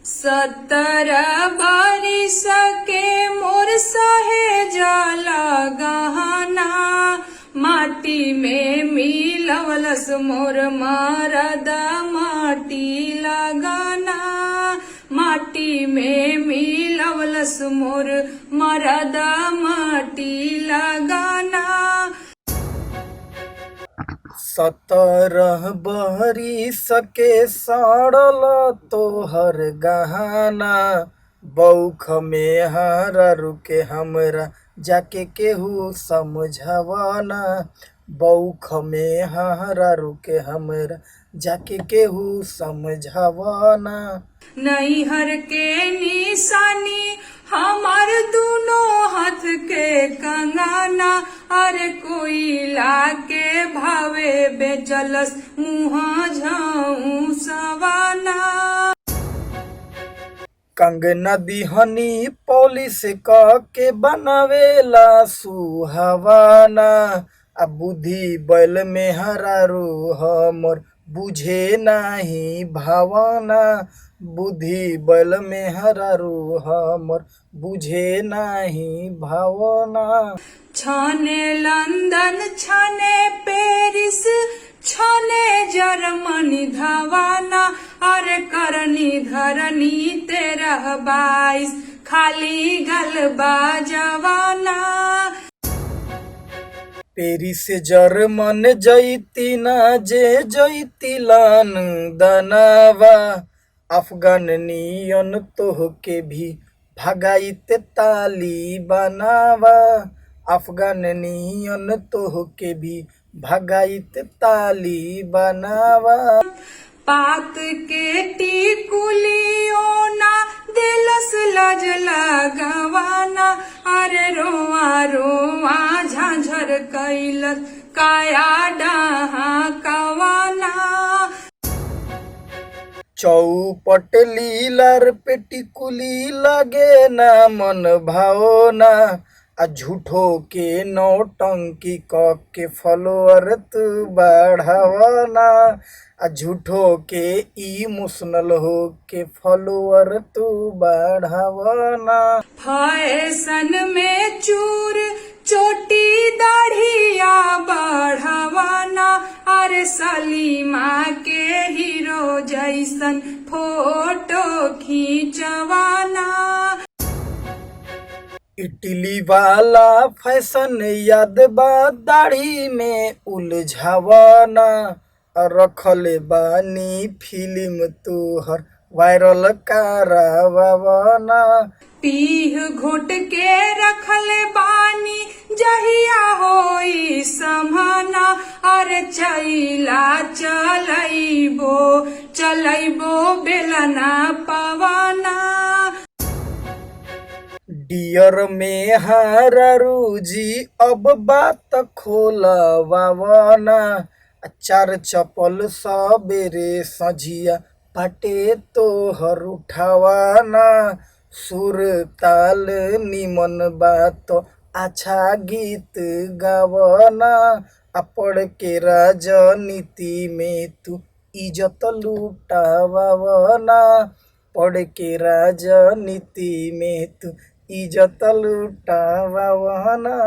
17 बारिश के मोर सहेजल गहना, माटी में मिलवलस मोर मरद माटी लगना, माटी में मिलवलस मोर मरद माटी लगना। 17 बरिस के सड़ल तोहर गहना, बौख में हरा रुके हमरा जाके केहू समझावना, बौख में हरा रुके हमरा जाके केहू समझावना। नैहर के निशानी हमार दोनों हाथ के कंगना, अरे कोयला के भावे बेचलस मुहा झाऊ सवाना। कंगना दिहनी पॉलिश क के बनावेला सुहावाना, आ बुद्धि बैल में हरारू हमर बुझे नाही भावना, बुद्धि बैल में हरारू हमर बुझे नाही भावना। छाने लंदन छाने पेरिस छाने जर्मनी धवाना, अरे करनी धरनी 13-22 खाली गलबा जवाना। पेरिस जर्मन जैती ना जे जैती लंदनवा, अफगान नियन तोहके भी भगाईते तालिबानवा, अफगान नियन तोहके भी भगाईते तालिबानवा। पात के टिकुलियो ना दिलस लज लगवाना, अरे रोआ रोआ झांझर कैलस काया डहा कवाना। चौपट लीलार पे टिकुली लगे ना मन भावना, आ झूठो के नौटंकी क के फॉलोअर तू बढ़ावना, आ झूठो के इमोशनल हो के फॉलोअर तू बढ़ावना। फैशन में चूर चोटी दाढ़िया बढ़ावाना, अरे सलीमा के हीरो जैसन फोटो खींचवाना। इटली वाला फैशन याद बा दाढ़ी में उलझावना, रखले बानी फिल्म तोहर वायरल करावना। पीह घोट के रखले बानी जहिया होई समाना, अरे चैला चलैबो बेलना पवाना। डियर में हरारू जी अब बात खोलवावना, चार चपल सबेरे सझिया बाटे तोहर उठावाना, सुर ताल निमन बात अच्छा गीत गावना, आ पढ़ के राजनीति में तू इज्जत लुटावना, पढ़ के राजनीति में तू इज्जत लुटावना।